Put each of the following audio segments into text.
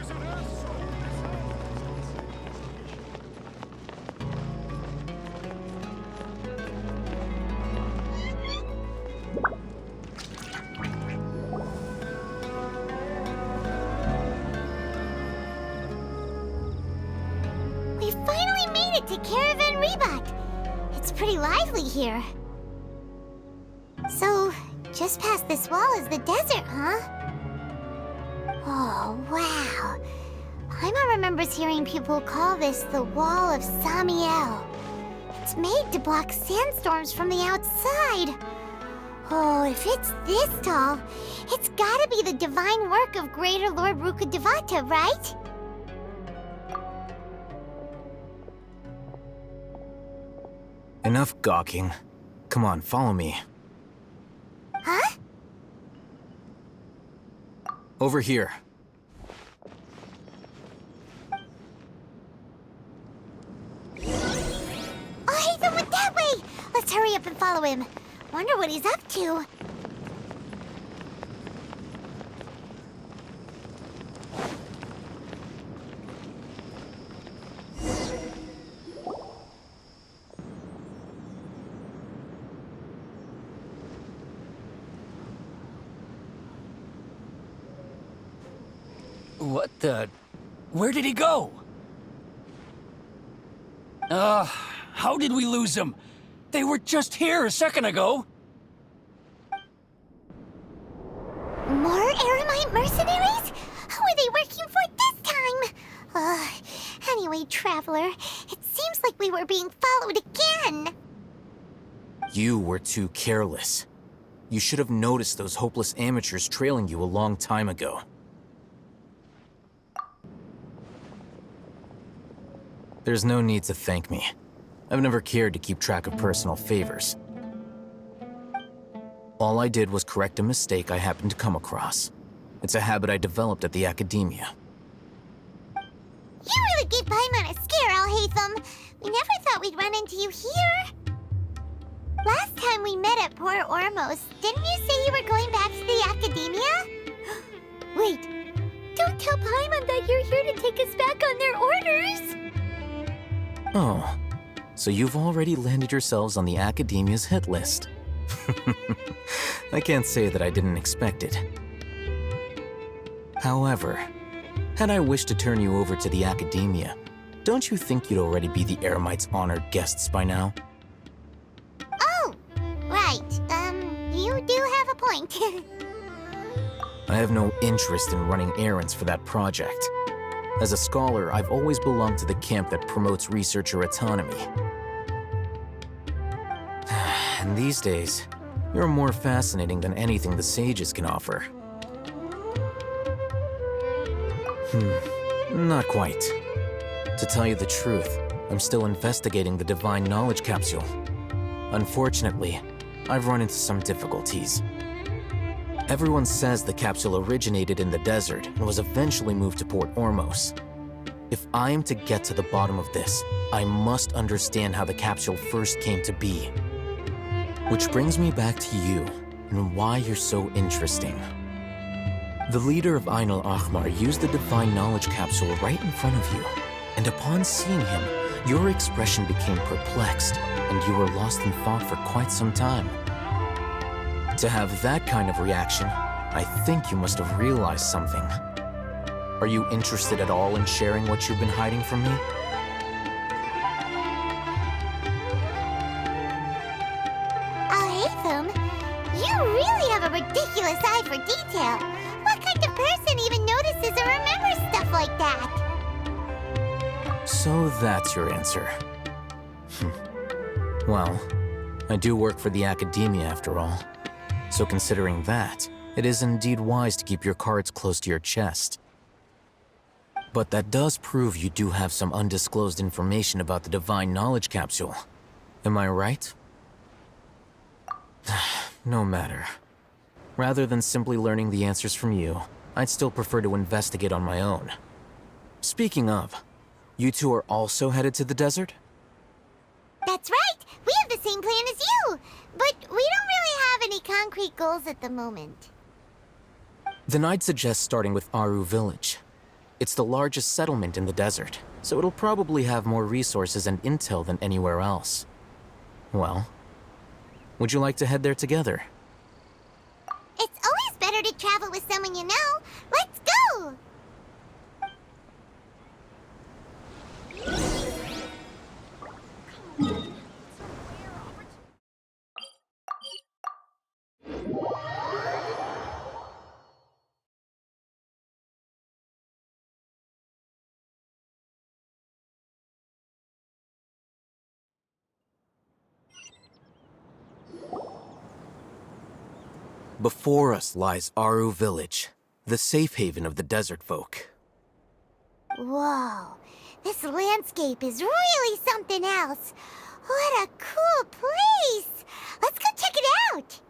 We finally made it to Caravan Rebot. It's pretty lively here. So, just past this wall is the desert, huh? Oh, wow. Paimon remembers hearing people call this the Wall of Samiel. It's made to block sandstorms from the outside. Oh, if it's this tall, it's gotta be the divine work of Greater Lord Rukkhadevata, right? Enough gawking. Come on, follow me. Huh? Over here. Oh, Haytham went that way! Let's hurry up and follow him. Wonder what he's up to. What the... Where did he go? How did we lose him? They were just here a second ago. More Eremite mercenaries? Who are they working for this time? Anyway, Traveler, it seems like we were being followed again. You were too careless. You should have noticed those hopeless amateurs trailing you a long time ago. There's no need to thank me. I've never cared to keep track of personal favors. All I did was correct a mistake I happened to come across. It's a habit I developed at the academia. You really gave Paimon a scare, Alhaitham. We never thought we'd run into you here. Last time we met at Port Ormos, didn't you say you were going back to the academia? Wait, don't tell Paimon that you're here to take us back on their orders. Oh, so you've already landed yourselves on the academia's hit list. I can't say that I didn't expect it. However, had I wished to turn you over to the academia, don't you think you'd already be the Eremites' honored guests by now? Oh, right. You do have a point. I have no interest in running errands for that project. As a scholar, I've always belonged to the camp that promotes researcher autonomy. And these days, you're more fascinating than anything the sages can offer. Not quite. To tell you the truth, I'm still investigating the Divine Knowledge Capsule. Unfortunately, I've run into some difficulties. Everyone says the capsule originated in the desert and was eventually moved to Port Ormos. If I am to get to the bottom of this, I must understand how the capsule first came to be. Which brings me back to you and why you're so interesting. The leader of Ain al-Ahmar used the Divine Knowledge Capsule right in front of you, and upon seeing him, your expression became perplexed, and you were lost in thought for quite some time. To have that kind of reaction, I think you must have realized something. Are you interested at all in sharing what you've been hiding from me? Alhaitham, you really have a ridiculous eye for detail. What kind of person even notices or remembers stuff like that? So that's your answer. Well, I do work for the academia after all. So considering that, it is indeed wise to keep your cards close to your chest. But that does prove you do have some undisclosed information about the Divine Knowledge Capsule. Am I right? No matter. Rather than simply learning the answers from you, I'd still prefer to investigate on my own. Speaking of, you two are also headed to the desert? That's right! We have the same plan as you! But we don't really have any concrete goals at the moment. Then I'd suggest starting with Aru Village. It's the largest settlement in the desert, so it'll probably have more resources and intel than anywhere else. Well, would you like to head there together? It's always better to travel with someone you know. Let's go! Before us lies Aru Village, the safe haven of the desert folk. Whoa, this landscape is really something else. What a cool place! Let's go check it out!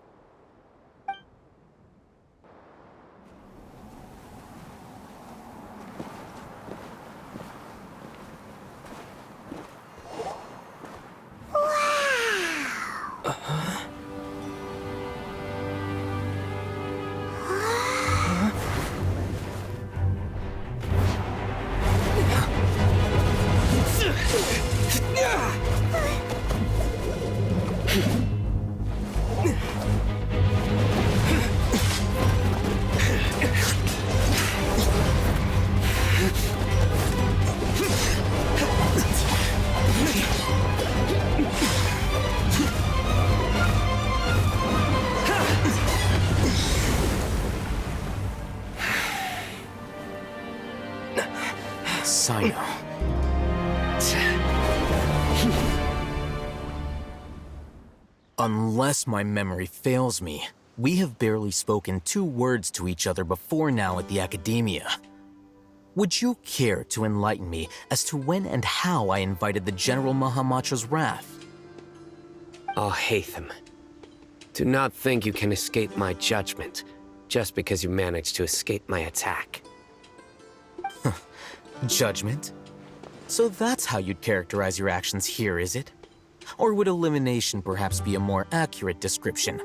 Sino. Unless my memory fails me, we have barely spoken 2 words to each other before now at the Academia. Would you care to enlighten me as to when and how I invited the General Mahamatra's wrath? Al-Haytham, do not think you can escape my judgment just because you managed to escape my attack. Judgment? So that's how you'd characterize your actions here, is it? Or would elimination perhaps be a more accurate description?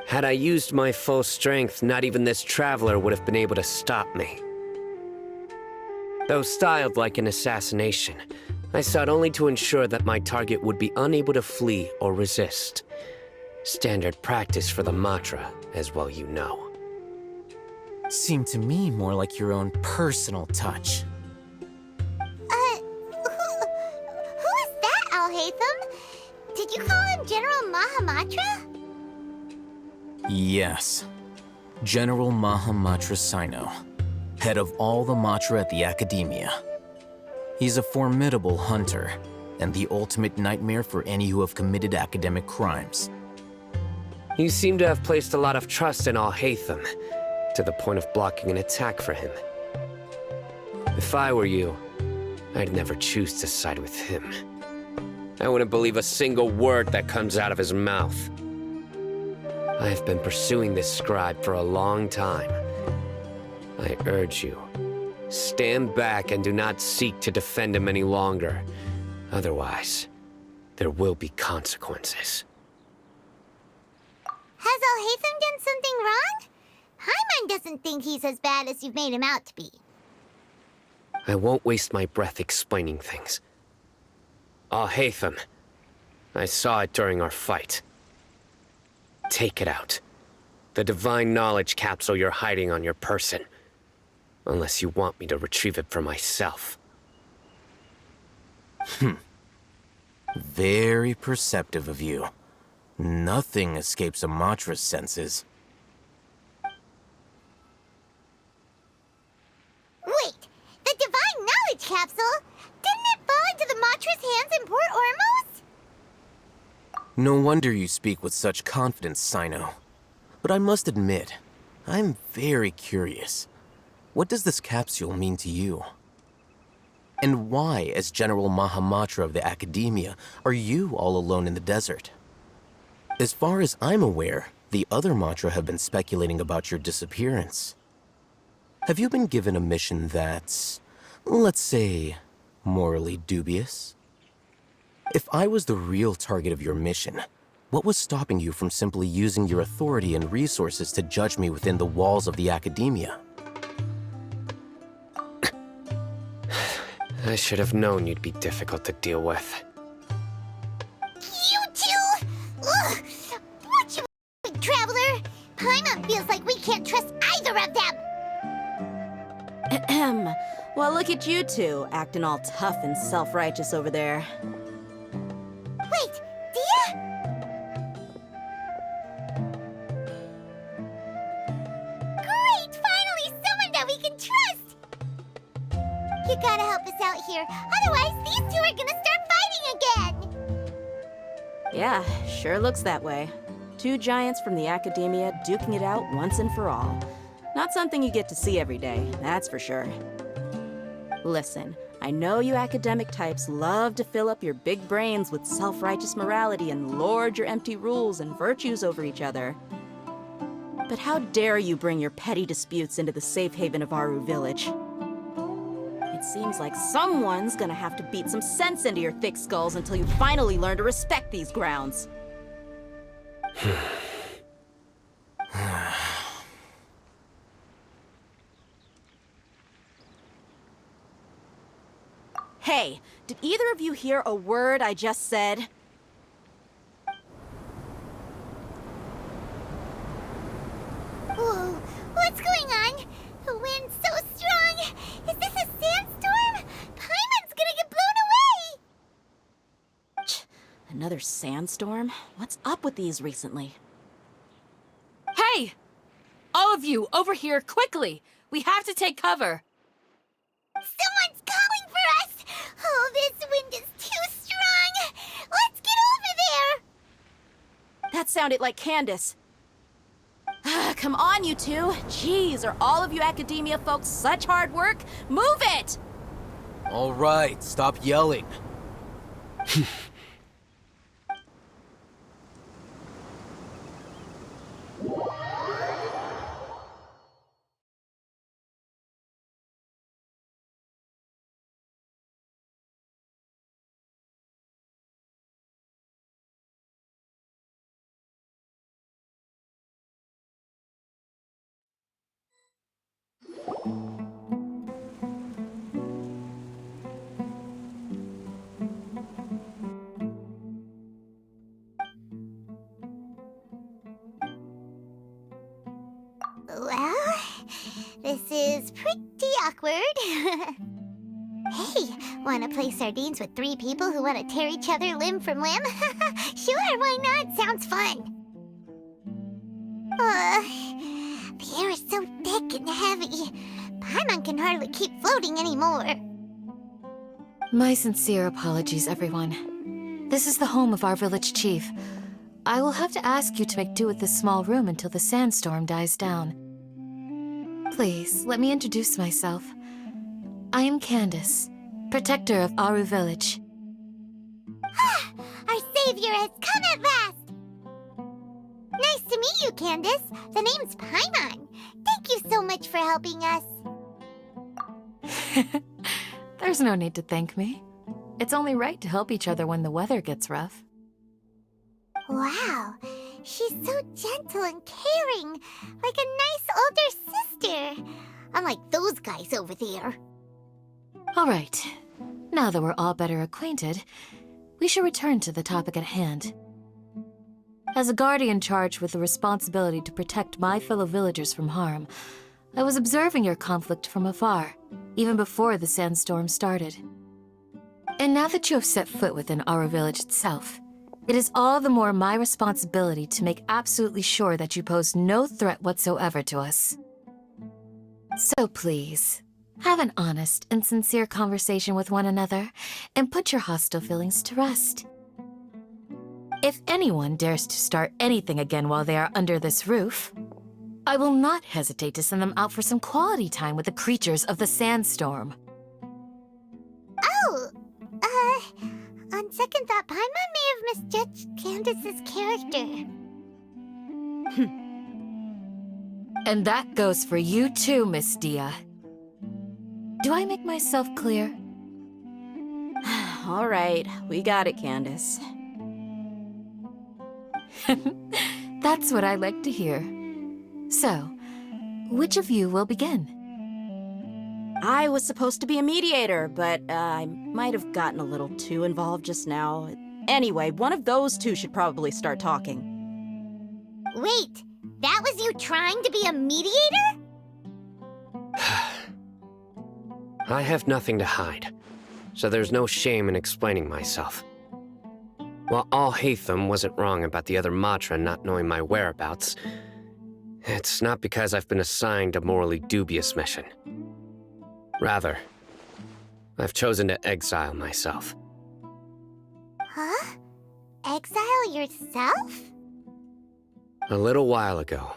Had I used my full strength, not even this traveler would have been able to stop me. Though styled like an assassination, I sought only to ensure that my target would be unable to flee or resist. Standard practice for the Matra, as well you know. Seemed to me more like your own personal touch. Who is that, Al-Haytham? Did you call him General Mahamatra? Yes. General Mahamatra Sino, head of all the Matra at the Academia. He's a formidable hunter, and the ultimate nightmare for any who have committed academic crimes. You seem to have placed a lot of trust in Al-Haytham, to the point of blocking an attack for him. If I were you, I'd never choose to side with him. I wouldn't believe a single word that comes out of his mouth. I have been pursuing this scribe for a long time. I urge you, stand back and do not seek to defend him any longer. Otherwise, there will be consequences. Has Al-Haytham done something wrong? Paimon doesn't think he's as bad as you've made him out to be. I won't waste my breath explaining things. Al-Haytham, I saw it during our fight. Take it out. The divine knowledge capsule you're hiding on your person. Unless you want me to retrieve it for myself. Very perceptive of you. Nothing escapes a Matra's senses. Wait, the divine knowledge capsule? Didn't it fall into the Matra's hands in Port Ormos? No wonder you speak with such confidence, Sino. But I must admit, I'm very curious. What does this capsule mean to you? And why, as General Mahamatra of the Academia, are you all alone in the desert? As far as I'm aware, the other Matra have been speculating about your disappearance. Have you been given a mission that's, let's say, morally dubious? If I was the real target of your mission, what was stopping you from simply using your authority and resources to judge me within the walls of the Academia? I should have known you'd be difficult to deal with. You two! Ugh! What you want, traveler? Paimon feels like we can't trust either of them! Ahem. Well, look at you two, acting all tough and self-righteous over there. Wait, Dia? Great! Finally, someone that we can trust! You gotta help us out here, otherwise these two are gonna start fighting again! Yeah, sure looks that way. Two giants from the academia duking it out once and for all. Not something you get to see every day, that's for sure. Listen, I know you academic types love to fill up your big brains with self-righteous morality and lord your empty rules and virtues over each other. But how dare you bring your petty disputes into the safe haven of Aru Village? It seems like someone's gonna have to beat some sense into your thick skulls until you finally learn to respect these grounds. Hey, did either of you hear a word I just said? Whoa, what's going on? The wind's so strong! Is this a sandstorm? Paimon's gonna get blown away! Another sandstorm? What's up with these recently? Hey! All of you, over here, quickly! We have to take cover! Someone's calling for us! Oh, this wind is too strong! Let's get over there! That sounded like Candace. Come on, you two. Jeez, are all of you academia folks such hard work? Move it! All right, stop yelling. Well, this is pretty awkward. Hey, wanna play sardines with three people who wanna tear each other limb from limb? Sure, why not? Sounds fun. The air is so thick and heavy. Paimon can hardly keep floating anymore. My sincere apologies, everyone. This is the home of our village chief. I will have to ask you to make do with this small room until the sandstorm dies down. Please, let me introduce myself. I am Candace, protector of Aru Village. Our savior has come at last! Nice to meet you, Candace. The name's Paimon. Thank you so much for helping us. There's no need to thank me. It's only right to help each other when the weather gets rough. Wow, she's so gentle and caring, like a nice older sister. Unlike those guys over there. All right. Now that we're all better acquainted, we should return to the topic at hand. As a guardian charged with the responsibility to protect my fellow villagers from harm, I was observing your conflict from afar, even before the sandstorm started. And now that you have set foot within our village itself, it is all the more my responsibility to make absolutely sure that you pose no threat whatsoever to us. So please, have an honest and sincere conversation with one another and put your hostile feelings to rest. If anyone dares to start anything again while they are under this roof, I will not hesitate to send them out for some quality time with the creatures of the sandstorm. Oh, on second thought, Paimon may have misjudged Candace's character. And that goes for you too, Miss Dia. Do I make myself clear? All right, we got it, Candace. That's what I like to hear. So, which of you will begin? I was supposed to be a mediator, but I might have gotten a little too involved just now. Anyway, one of those two should probably start talking. Wait, that was you trying to be a mediator? I have nothing to hide, so there's no shame in explaining myself. While Al-Haytham wasn't wrong about the other Matra not knowing my whereabouts, it's not because I've been assigned a morally dubious mission. Rather, I've chosen to exile myself. Huh? Exile yourself? A little while ago,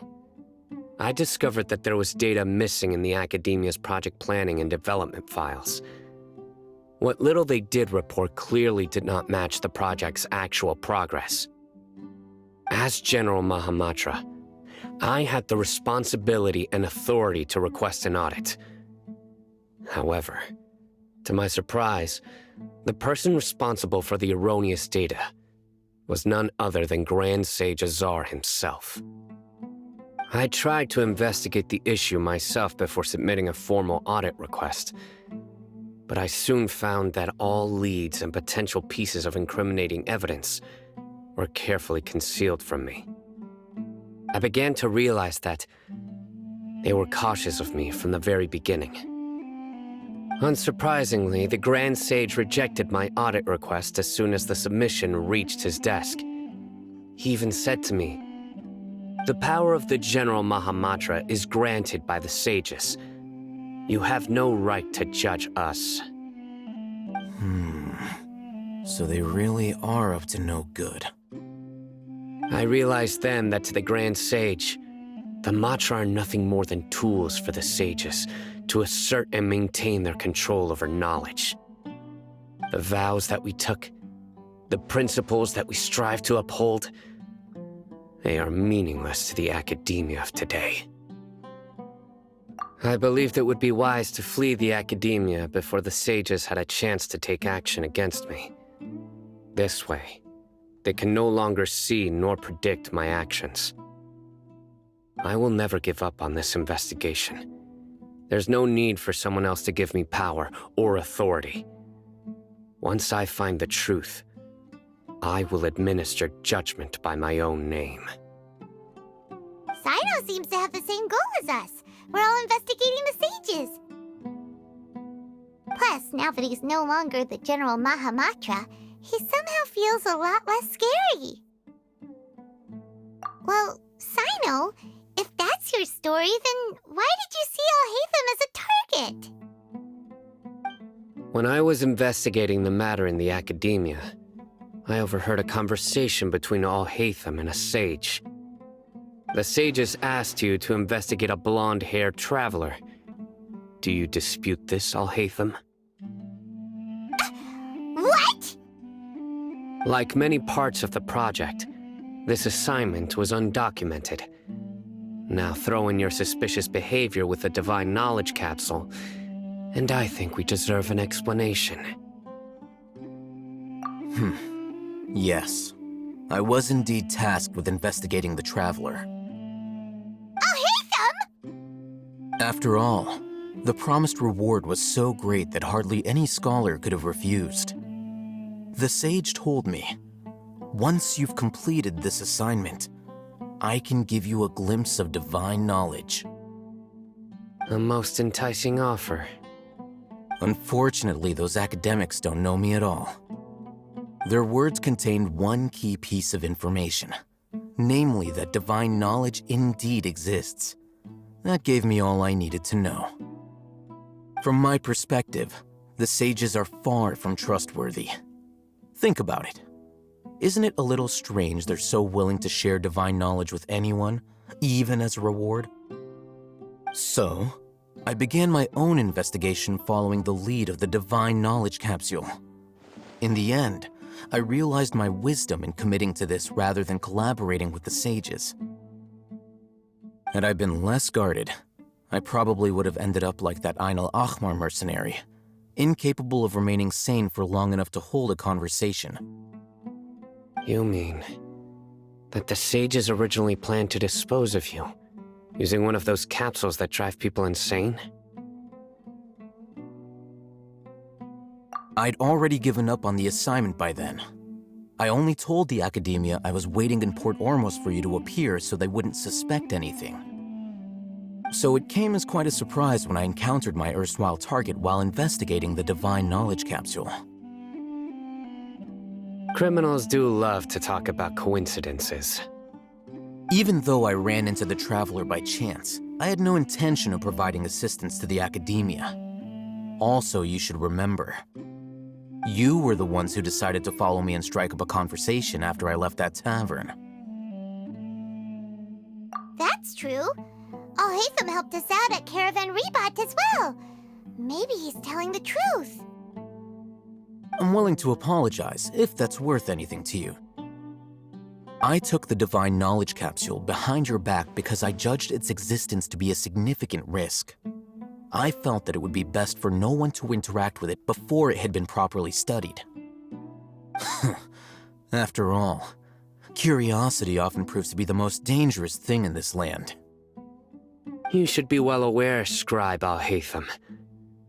I discovered that there was data missing in the Academia's project planning and development files. What little they did report clearly did not match the project's actual progress. As General Mahamatra, I had the responsibility and authority to request an audit. However, to my surprise, the person responsible for the erroneous data was none other than Grand Sage Azar himself. I tried to investigate the issue myself before submitting a formal audit request, but I soon found that all leads and potential pieces of incriminating evidence were carefully concealed from me. I began to realize that they were cautious of me from the very beginning. Unsurprisingly, the Grand Sage rejected my audit request as soon as the submission reached his desk. He even said to me, "The power of the General Mahamatra is granted by the sages. You have no right to judge us." So they really are up to no good. I realized then that to the Grand Sage, the Matra are nothing more than tools for the sages to assert and maintain their control over knowledge. The vows that we took, the principles that we strive to uphold, they are meaningless to the academia of today. I believed it would be wise to flee the academia before the sages had a chance to take action against me. This way, they can no longer see nor predict my actions. I will never give up on this investigation. There's no need for someone else to give me power or authority. Once I find the truth, I will administer judgment by my own name. Sino seems to have the same goal as us. We're all investigating the sages. Plus, now that he's no longer the General Mahamatra, he somehow feels a lot less scary. Well, Sino, if that's your story, then why did you see Al-Haytham as a target? When I was investigating the matter in the academia, I overheard a conversation between Al-Haytham and a sage. The sages asked you to investigate a blonde-haired traveler. Do you dispute this, Al-Haytham? What? Like many parts of the project, this assignment was undocumented. Now throw in your suspicious behavior with the Divine Knowledge Capsule, and I think we deserve an explanation. Yes. I was indeed tasked with investigating the Traveler. After all, the promised reward was so great that hardly any scholar could have refused. The sage told me, once you've completed this assignment, I can give you a glimpse of divine knowledge. A most enticing offer. Unfortunately, those academics don't know me at all. Their words contained one key piece of information, namely that divine knowledge indeed exists. That gave me all I needed to know. From my perspective, the sages are far from trustworthy. Think about it. Isn't it a little strange they're so willing to share divine knowledge with anyone, even as a reward? So, I began my own investigation following the lead of the Divine Knowledge Capsule. In the end, I realized my wisdom in committing to this rather than collaborating with the sages. Had I been less guarded, I probably would have ended up like that Ain al-Ahmar mercenary, incapable of remaining sane for long enough to hold a conversation. You mean that the sages originally planned to dispose of you, using one of those capsules that drive people insane? I'd already given up on the assignment by then. I only told the Academia I was waiting in Port Ormos for you to appear so they wouldn't suspect anything. So it came as quite a surprise when I encountered my erstwhile target while investigating the Divine Knowledge Capsule. Criminals do love to talk about coincidences. Even though I ran into the Traveler by chance, I had no intention of providing assistance to the Academia. Also, you should remember, you were the ones who decided to follow me and strike up a conversation after I left that tavern. That's true. Alhaitham helped us out at Caravan Rebot as well. Maybe he's telling the truth. I'm willing to apologize if that's worth anything to you. I took the Divine Knowledge Capsule behind your back because I judged its existence to be a significant risk. I felt that it would be best for no one to interact with it before it had been properly studied. After all, curiosity often proves to be the most dangerous thing in this land. You should be well aware, Scribe Alhaitham,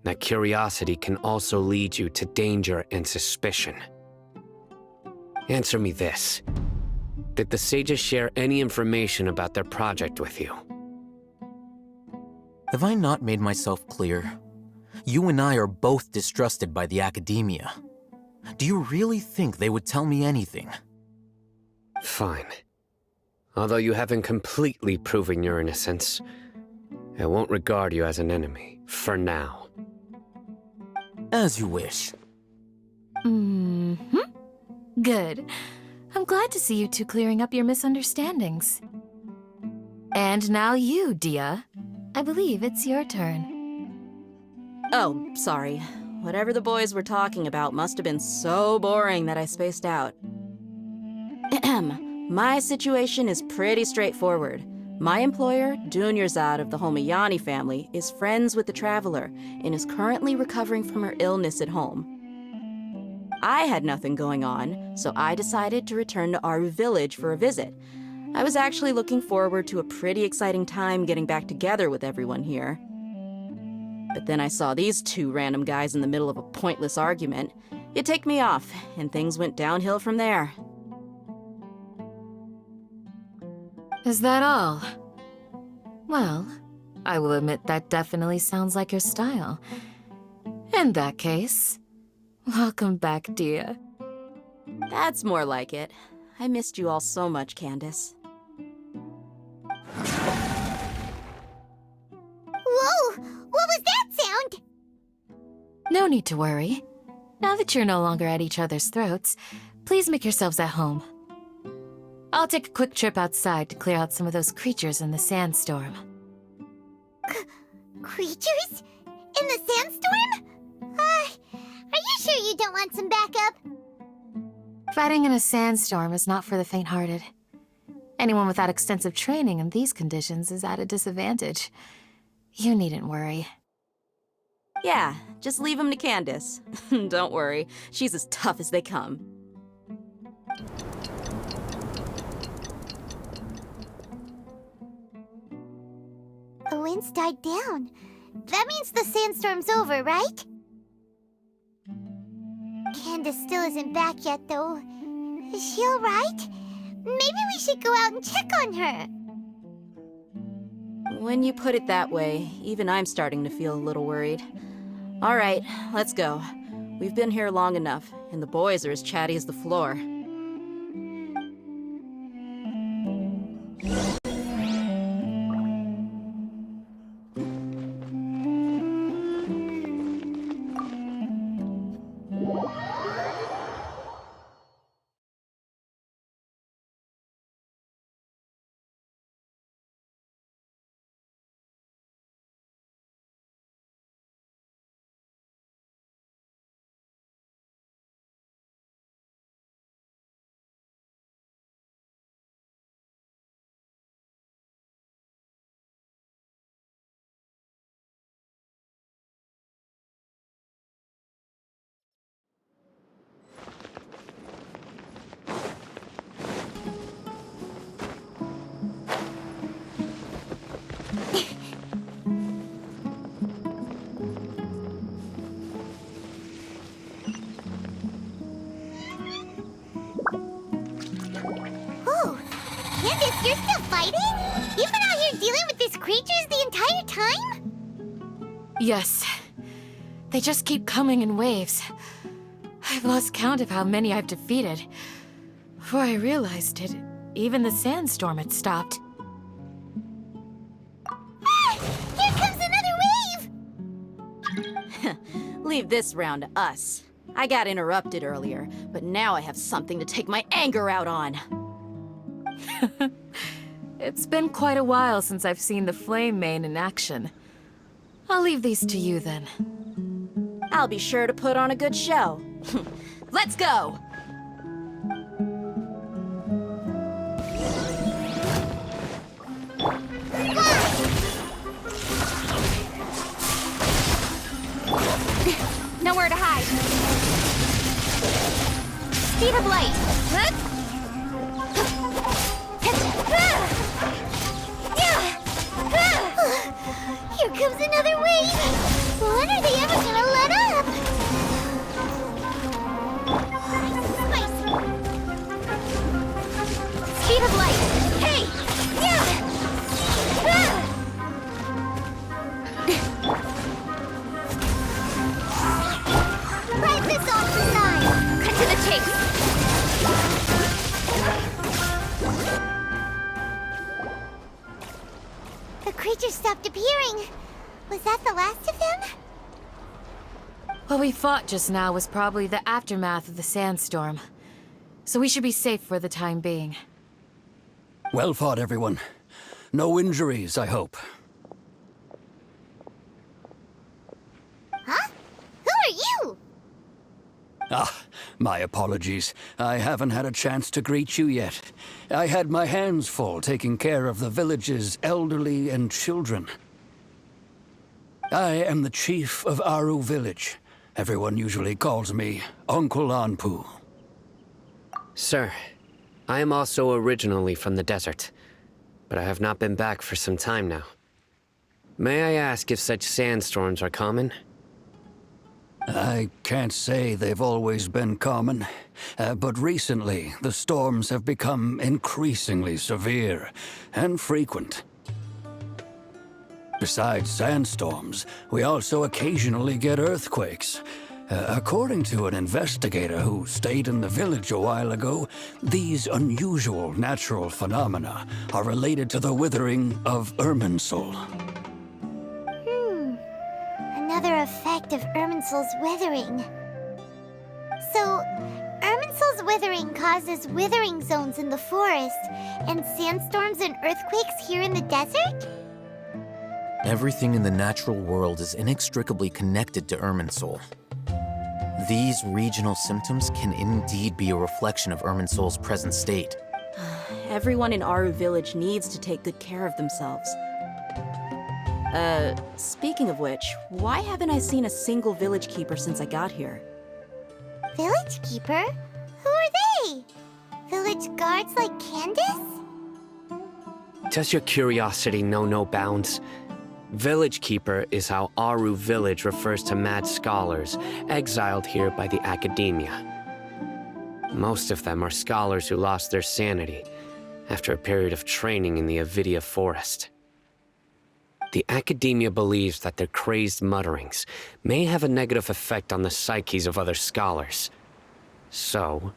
that curiosity can also lead you to danger and suspicion. Answer me this. Did the sages share any information about their project with you? Have I not made myself clear? You and I are both distrusted by the Academia. Do you really think they would tell me anything? Fine. Although you haven't completely proven your innocence, I won't regard you as an enemy, for now. As you wish. Good. I'm glad to see you two clearing up your misunderstandings. And now you, Dia. I believe it's your turn. Oh, sorry. Whatever the boys were talking about must have been so boring that I spaced out. My situation is pretty straightforward. My employer, Dunyarzad of the Holmayani family, is friends with the Traveler and is currently recovering from her illness at home. I had nothing going on, so I decided to return to Aru village for a visit. I was actually looking forward to a pretty exciting time getting back together with everyone here. But then I saw these two random guys in the middle of a pointless argument. It ticked me off, and things went downhill from there. Is that all? Well, I will admit that definitely sounds like your style. In that case, welcome back, Dia. That's more like it. I missed you all so much, Candace. Whoa! What was that sound? No need to worry. Now that you're no longer at each other's throats, please make yourselves at home. I'll take a quick trip outside to clear out some of those creatures in the sandstorm. Creatures? In the sandstorm? Are you sure you don't want some backup? Fighting in a sandstorm is not for the faint-hearted. Anyone without extensive training in these conditions is at a disadvantage. You needn't worry. Yeah, just leave them to Candace. Don't worry, she's as tough as they come. The wind's died down. That means the sandstorm's over, right? Candace still isn't back yet, though. Is she alright? Maybe we should go out and check on her. When you put it that way, even I'm starting to feel a little worried. All right, let's go. We've been here long enough, and the boys are as chatty as the floor. You're still fighting? You've been out here dealing with these creatures the entire time? Yes. They just keep coming in waves. I've lost count of how many I've defeated. Before I realized it, even the sandstorm had stopped. Ah! Here comes another wave! Leave this round to us. I got interrupted earlier, but now I have something to take my anger out on. It's been quite a while since I've seen the Flame Mane in action. I'll leave these to you then. I'll be sure to put on a good show. Let's go! Nowhere to hide. Speed of light. Here comes another wave. When are they ever gonna let up? Spicy. Speed of light. Hey! Right this off the side. Cut to the chase. The creatures stopped appearing. Was that the last of them? What we fought just now was probably the aftermath of the sandstorm. So we should be safe for the time being. Well fought, everyone. No injuries, I hope. Huh? Who are you? Ah, my apologies. I haven't had a chance to greet you yet. I had my hands full taking care of the village's elderly and children. I am the chief of Aru Village. Everyone usually calls me Uncle Anpu. Sir, I am also originally from the desert, but I have not been back for some time now. May I ask if such sandstorms are common? I can't say they've always been common, but recently the storms have become increasingly severe and frequent. Besides sandstorms, we also occasionally get earthquakes. According to an investigator who stayed in the village a while ago, these unusual natural phenomena are related to the withering of Irminsul. Another effect of Irminsul's withering. So, Irminsul's withering causes withering zones in the forest, and sandstorms and earthquakes here in the desert? Everything in the natural world is inextricably connected to Irminsul. These regional symptoms can indeed be a reflection of Irminsul's present state. Everyone in Aru Village needs to take good care of themselves. Speaking of which, why haven't I seen a single village keeper since I got here? Village keeper? Who are they? Village guards like Candace? Does your curiosity know no bounds? Village Keeper is how Aru Village refers to mad scholars exiled here by the Academia. Most of them are scholars who lost their sanity after a period of training in the Avidia Forest. The Academia believes that their crazed mutterings may have a negative effect on the psyches of other scholars. So,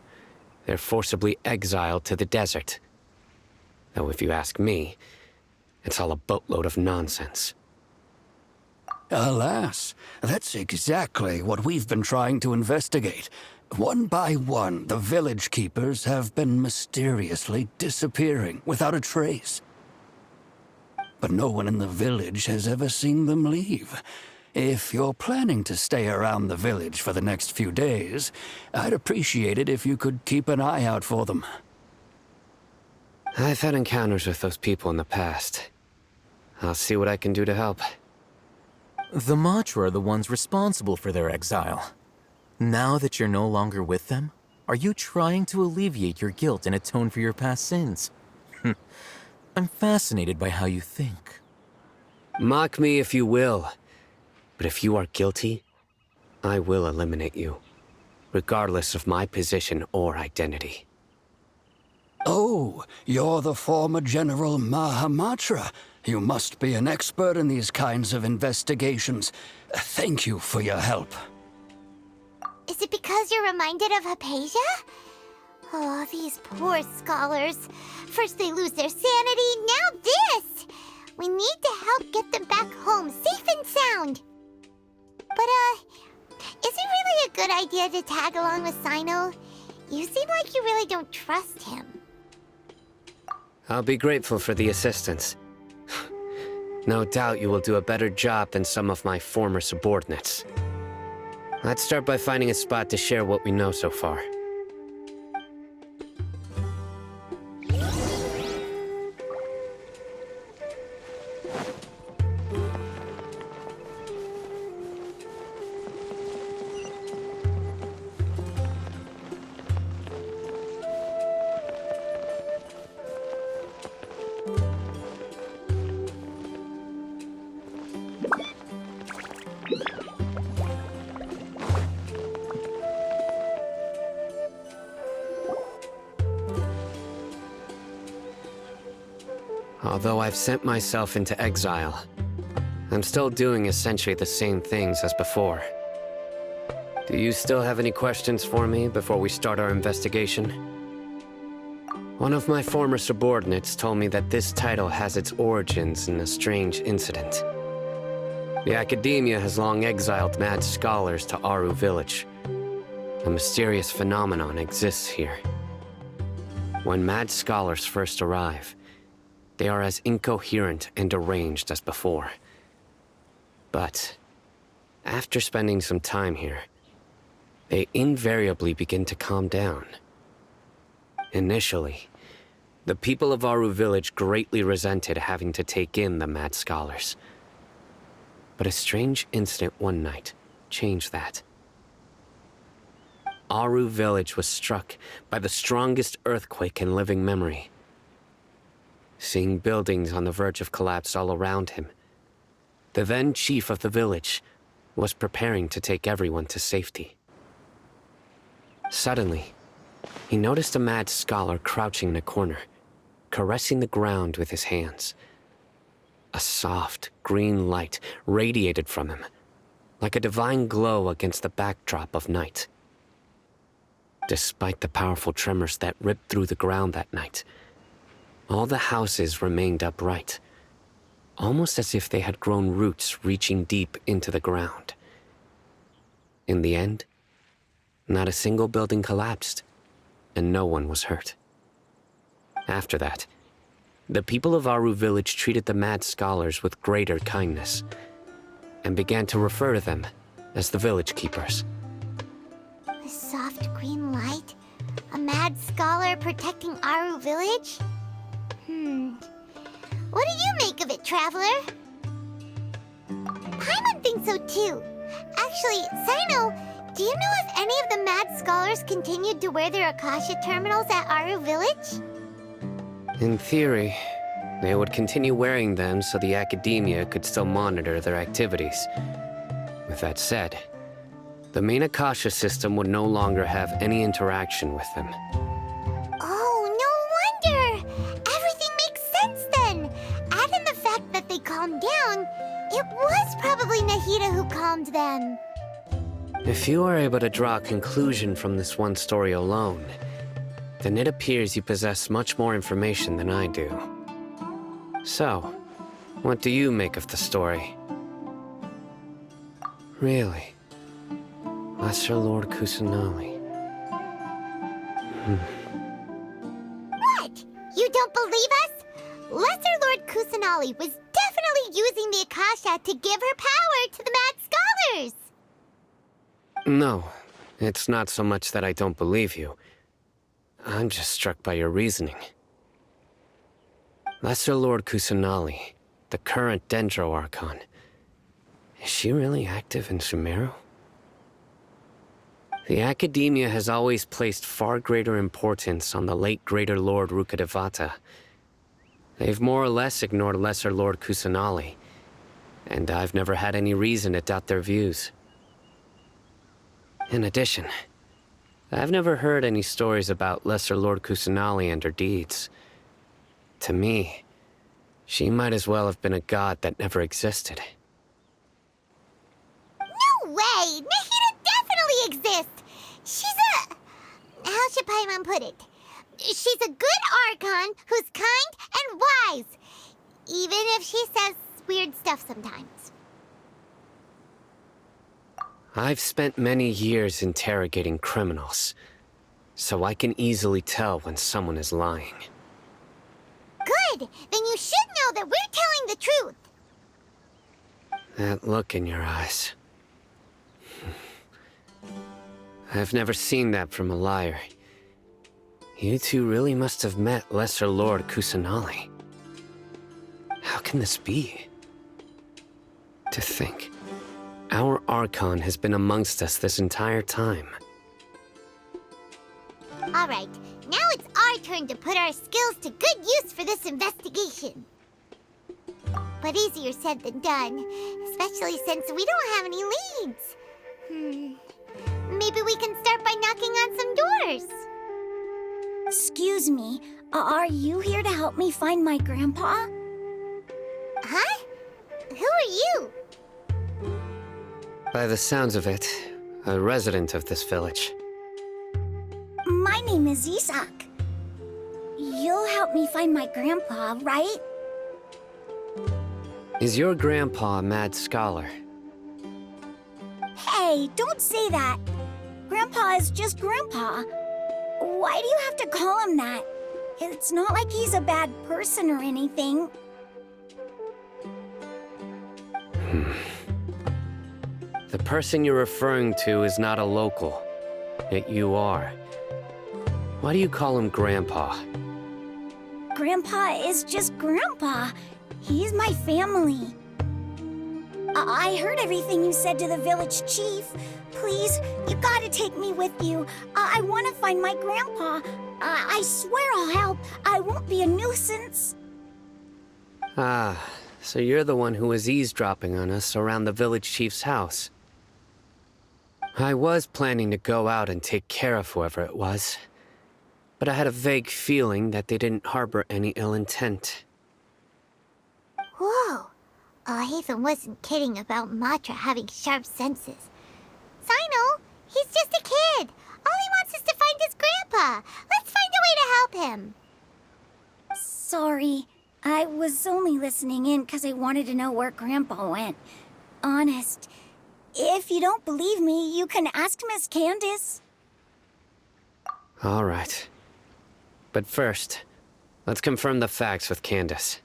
they're forcibly exiled to the desert. Though if you ask me, it's all a boatload of nonsense. Alas, that's exactly what we've been trying to investigate. One by one, the village keepers have been mysteriously disappearing without a trace. But no one in the village has ever seen them leave. If you're planning to stay around the village for the next few days, I'd appreciate it if you could keep an eye out for them. I've had encounters with those people in the past. I'll see what I can do to help. The Matra are the ones responsible for their exile. Now that you're no longer with them, are you trying to alleviate your guilt and atone for your past sins? I'm fascinated by how you think. Mock me if you will, but if you are guilty, I will eliminate you, regardless of my position or identity. Oh, you're the former General Mahamatra. You must be an expert in these kinds of investigations. Thank you for your help. Is it because you're reminded of Hypatia? Oh, these poor scholars. First they lose their sanity, now this! We need to help get them back home, safe and sound. But, is it really a good idea to tag along with Sino? You seem like you really don't trust him. I'll be grateful for the assistance. No doubt you will do a better job than some of my former subordinates. Let's start by finding a spot to share what we know so far. Although I've sent myself into exile, I'm still doing essentially the same things as before. Do you still have any questions for me before we start our investigation? One of my former subordinates told me that this title has its origins in a strange incident. The Academia has long exiled mad scholars to Aru Village. A mysterious phenomenon exists here. When mad scholars first arrive, they are as incoherent and deranged as before. But after spending some time here, they invariably begin to calm down. Initially, the people of Aru Village greatly resented having to take in the mad scholars. But a strange incident one night changed that. Aru Village was struck by the strongest earthquake in living memory. Seeing buildings on the verge of collapse all around him, the then chief of the village was preparing to take everyone to safety. Suddenly, he noticed a mad scholar crouching in a corner, caressing the ground with his hands. A soft, green light radiated from him, like a divine glow against the backdrop of night. Despite the powerful tremors that ripped through the ground that night, all the houses remained upright, almost as if they had grown roots reaching deep into the ground. In the end, not a single building collapsed, and no one was hurt. After that, the people of Aru Village treated the mad scholars with greater kindness, and began to refer to them as the village keepers. A soft green light? A mad scholar protecting Aru Village? What do you make of it, Traveler? Paimon thinks so too. Actually, Sino, do you know if any of the mad scholars continued to wear their Akasha terminals at Aru Village? In theory, they would continue wearing them so the Academia could still monitor their activities. With that said, the main Akasha system would no longer have any interaction with them. Oh, no wonder! Everything makes sense then! Add in the fact that they calmed down, it was probably Nahida who calmed them. If you are able to draw a conclusion from this one story alone, then it appears you possess much more information than I do. So, what do you make of the story? Really? Lesser Lord Kusanali. What? You don't believe us? Lesser Lord Kusanali was definitely using the Akasha to give her power to the mad scholars! No, it's not so much that I don't believe you. I'm just struck by your reasoning. Lesser Lord Kusanali, the current Dendro Archon, is she really active in Sumeru? The Academia has always placed far greater importance on the late Greater Lord Rukkhadevata. They've more or less ignored Lesser Lord Kusanali, and I've never had any reason to doubt their views. In addition, I've never heard any stories about Lesser Lord Kusanali and her deeds. To me, she might as well have been a god that never existed. No way! Nahida definitely exists! She's a... How should Paimon put it? She's a good Archon who's kind and wise. Even if she says weird stuff sometimes. I've spent many years interrogating criminals, so I can easily tell when someone is lying. Good! Then you should know that we're telling the truth. That look in your eyes. I've never seen that from a liar. You two really must have met Lesser Lord Kusanali. How can this be? To think, our Archon has been amongst us this entire time. Alright, now it's our turn to put our skills to good use for this investigation. But easier said than done, especially since we don't have any leads. Maybe we can start by knocking on some doors. Excuse me, are you here to help me find my grandpa? Huh? Who are you? By the sounds of it, a resident of this village. My name is Isak. You'll help me find my grandpa, right? Is your grandpa a mad scholar? Hey, don't say that. Grandpa is just Grandpa. Why do you have to call him that? It's not like he's a bad person or anything. The person you're referring to is not a local, yet you are. Why do you call him Grandpa? Grandpa is just Grandpa. He's my family. I heard everything you said to the village chief. Please, you gotta take me with you. I want to find my grandpa. I swear I'll help. I won't be a nuisance. Ah, so you're the one who was eavesdropping on us around the village chief's house. I was planning to go out and take care of whoever it was, but I had a vague feeling that they didn't harbor any ill intent. Whoa. Hatham wasn't kidding about Matra having sharp senses. Sino, he's just a kid. All he wants is to find his grandpa. Let's find a way to help him. Sorry, I was only listening in because I wanted to know where Grandpa went. Honest. If you don't believe me, you can ask Miss Candace. All right. But first, let's confirm the facts with Candace.